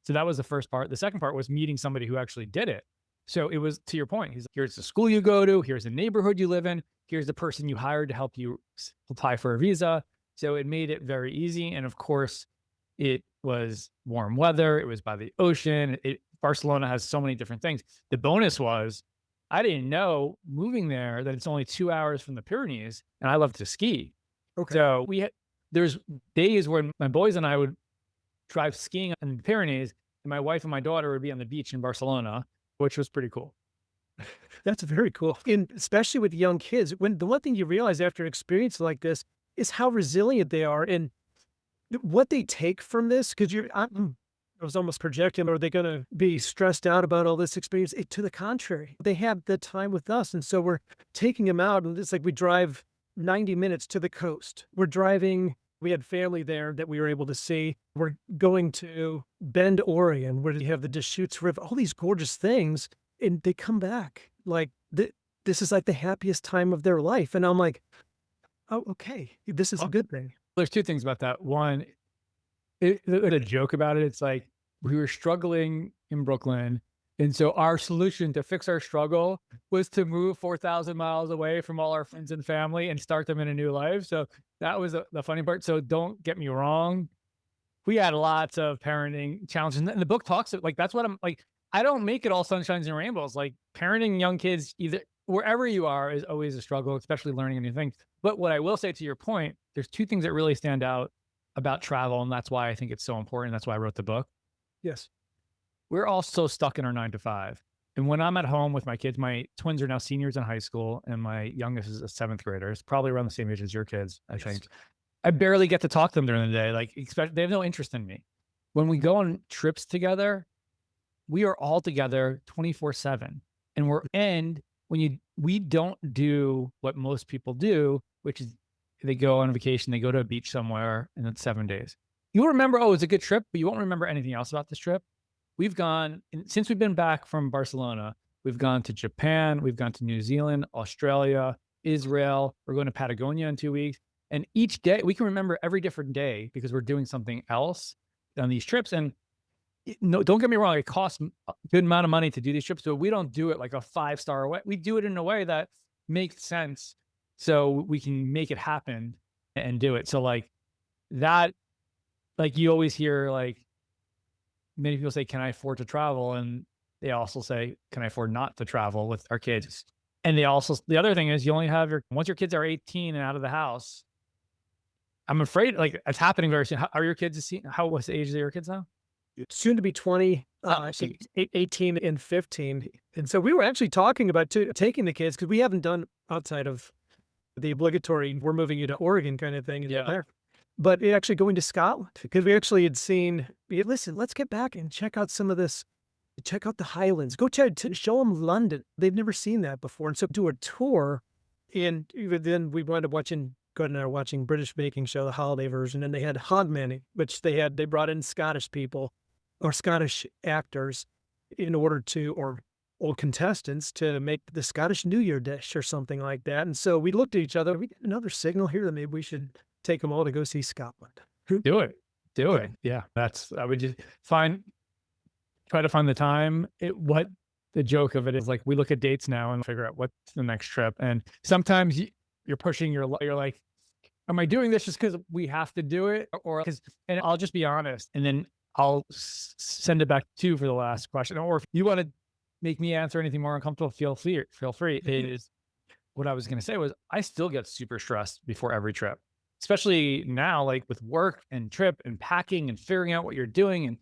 that was the first part. The second part was meeting somebody who actually did it. So it was, to your point, he's like, here's the school you go to, here's the neighborhood you live in, here's the person you hired to help you apply for a visa. So it made it very easy. And of course, it was warm weather. It was by the ocean. Barcelona has so many different things. The bonus was, I didn't know moving there that it's only 2 hours from the Pyrenees, and I love to ski. Okay. So there's days when my boys and I would drive skiing in the Pyrenees, and my wife and my daughter would be on the beach in Barcelona, which was pretty cool. That's very cool. And especially with young kids, when the one thing you realize after an experience like this is how resilient they are and what they take from this. Because I was almost projecting, are they going to be stressed out about all this experience? To the contrary, they have the time with us. And so we're taking them out, and it's like we drive 90 minutes to the coast. We had family there that we were able to see. We're going to Bend, Oregon, where you have the Deschutes River, all these gorgeous things. And they come back like, this is like the happiest time of their life. And I'm like, oh, okay, this is a good thing. There's 2 things about that. One, a joke about it. It's like, we were struggling in Brooklyn. And so our solution to fix our struggle was to move 4,000 miles away from all our friends and family and start them in a new life. So that was the funny part. So don't get me wrong. We had lots of parenting challenges. And the book talks like, that's what I'm like. I don't make it all sunshines and rainbows. Like, parenting young kids, either wherever you are, is always a struggle, especially learning new things. But what I will say, to your point, there's 2 things that really stand out about travel. And that's why I think it's so important. That's why I wrote the book. Yes. We're all so stuck in our 9 to 5. And when I'm at home with my kids, my twins are now seniors in high school, and my youngest is a 7th grader. It's probably around the same age as your kids, I think. I barely get to talk to them during the day. Like, they have no interest in me. When we go on trips together, we are all together 24/7. And we don't do what most people do, which is they go on vacation, they go to a beach somewhere, and it's 7 days. You'll remember, oh, it was a good trip, but you won't remember anything else about this trip. We've gone, since we've been back from Barcelona, we've gone to Japan, we've gone to New Zealand, Australia, Israel. We're going to Patagonia in 2 weeks. And each day, we can remember every different day because we're doing something else on these trips. And no, don't get me wrong, it costs a good amount of money to do these trips, but we don't do it like a 5-star way. We do it in a way that makes sense so we can make it happen and do it. So like that, like you always hear, like, many people say, can I afford to travel? And they also say, can I afford not to travel with our kids? And the other thing is, you only have once your kids are 18 and out of the house, I'm afraid, like, it's happening very soon. Are your kids, what's the age of your kids now? Soon to be 20, 18 and 15. And so we were actually talking about taking the kids, because we haven't done outside of the obligatory, we're moving you to Oregon kind of thing. Yeah. But actually going to Scotland, because we actually had seen, listen, let's get back and check out some of this, check out the Highlands, go show them London. They've never seen that before. And so do a tour. And even then we wound up watching British baking show, the holiday version. And they had hogmanay, which they brought in Scottish people or Scottish actors or old contestants to make the Scottish New Year dish or something like that. And so we looked at each other, we get another signal here that maybe we should take them all to go see Scotland. Do it. Yeah. I would just find try to find the time. What the joke of it is, like, we look at dates now and figure out what's the next trip. And sometimes you're pushing you're like, am I doing this just because we have to do it? Or because, and I'll just be honest, and then I'll send it back to you for the last question. Or if you want to make me answer anything more uncomfortable, feel free. It is what I was going to say was I still get super stressed before every trip, especially now, like with work and trip and packing and figuring out what you're doing.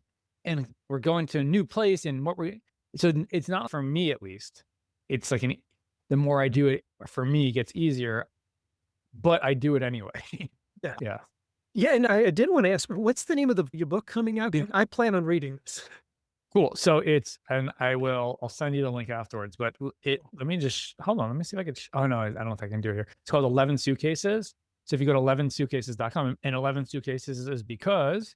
And we're going to a new place and so it's not for me, at least. It's like the more I do it, for me, it gets easier, but I do it anyway. Yeah. Yeah. Yeah, and I did want to ask, what's the name of your book coming out? I plan on reading this. Cool. So and I'll send you the link afterwards, but let me just, hold on. Let me see if I can, oh no, I don't know if I can do it here. It's called 11 Suitcases. So if you go to 11suitcases.com, and 11 Suitcases is because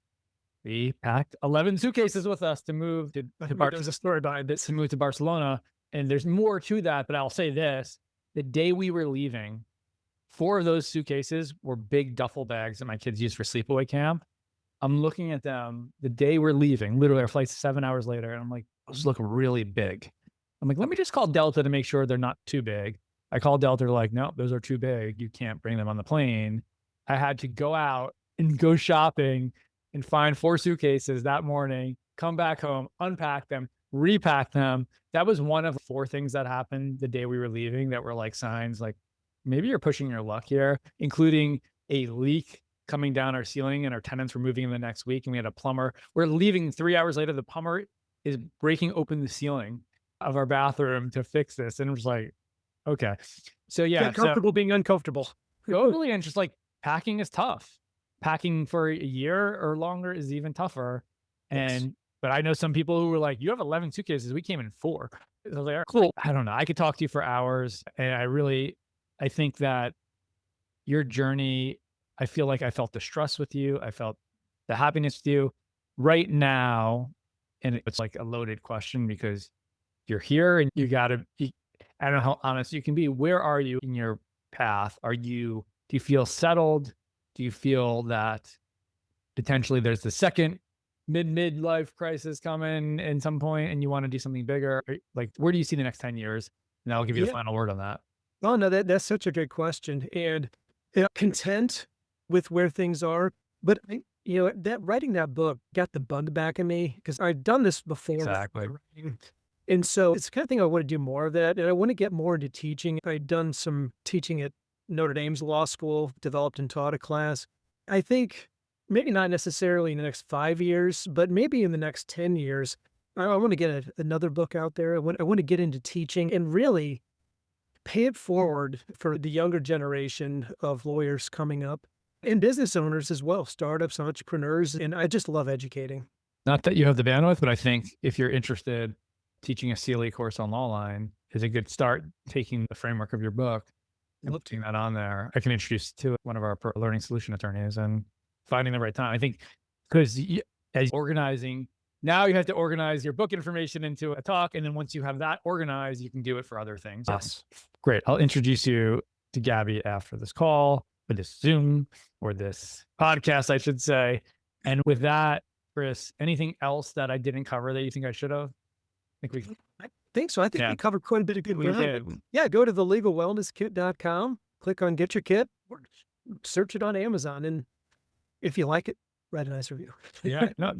we packed 11 suitcases with us to move to There's a story behind this. to move to Barcelona. And there's more to that, but I'll say this, the day we were leaving, 4 of those suitcases were big duffel bags that my kids use for sleepaway camp. I'm looking at them the day we're leaving, literally our flight's 7 hours later. And I'm like, those look really big. I'm like, let me just call Delta to make sure they're not too big. I called Delta, they're like, no, those are too big. You can't bring them on the plane. I had to go out and go shopping and find 4 suitcases that morning, come back home, unpack them, repack them. That was one of 4 things that happened the day we were leaving that were like signs, like maybe you're pushing your luck here, including a leak coming down our ceiling, and our tenants were moving in the next week. And we had a plumber. We're leaving 3 hours later. The plumber is breaking open the ceiling of our bathroom to fix this. And it was like, okay. So yeah. Get comfortable being uncomfortable. Totally. And just like packing is tough. Packing for a year or longer is even tougher. Yes. But I know some people who were like, you have 11 suitcases. We came in 4. I was like, cool. I don't know. I could talk to you for hours. And I think that your journey, I feel like I felt the stress with you. I felt the happiness with you right now. And it's like a loaded question because you're here and you got to be, I don't know how honest you can be. Where are you in your path? Do you feel settled? Do you feel that potentially there's the second midlife crisis coming in some point and you want to do something bigger? Like, where do you see the next 10 years? And I'll give you the final word on that. Oh, no, that's such a good question. And content with where things are. But, that writing that book got the bug back in me because I'd done this before. Exactly. And so it's the kind of thing I want to do more of that. And I want to get more into teaching. I'd done some teaching at Notre Dame's law school, developed and taught a class. I think maybe not necessarily in the next 5 years, but maybe in the next 10 years, I want to get another book out there. I want to get into teaching and really pay it forward for the younger generation of lawyers coming up and business owners as well, startups, entrepreneurs. And I just love educating. Not that you have the bandwidth, but I think if you're interested, teaching a CLE course on Lawline is a good start, taking the framework of your book and putting that on there. I can introduce to one of our learning solution attorneys and finding the right time. I think because as organizing, now you have to organize your book information into a talk. And then once you have that organized, you can do it for other things. Yes. Great. I'll introduce you to Gabby after this call, or this Zoom, or this podcast, I should say. And with that, Chris, anything else that I didn't cover that you think I should have? I think so. I think we covered quite a bit of good ground. Yeah, go to thelegalwellnesskit.com, click on Get Your Kit, or search it on Amazon. And if you like it, write a nice review. Yeah, no,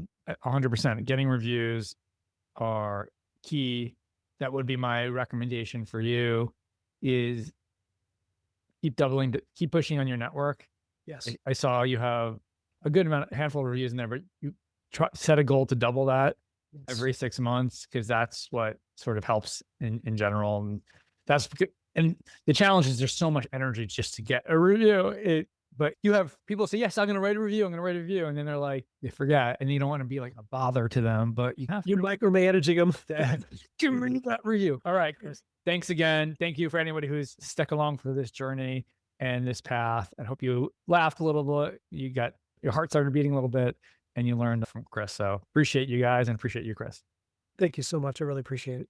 100%. Getting reviews are key. That would be my recommendation for you is keep pushing on your network. Yes. I saw you have a good handful of reviews in there, but you set a goal to double that every 6 months, because that's what sort of helps in general. And the challenge is there's so much energy just to get a review. But you have people say, yes, I'm going to write a review. And then they're like, they forget. And you don't want to be like a bother to them, but you're micromanaging them. Give me that review. All right, Chris. Thanks again. Thank you for anybody who's stuck along for this journey and this path. I hope you laughed a little bit. Your heart started beating a little bit and you learned from Chris. So appreciate you guys and appreciate you, Chris. Thank you so much. I really appreciate it.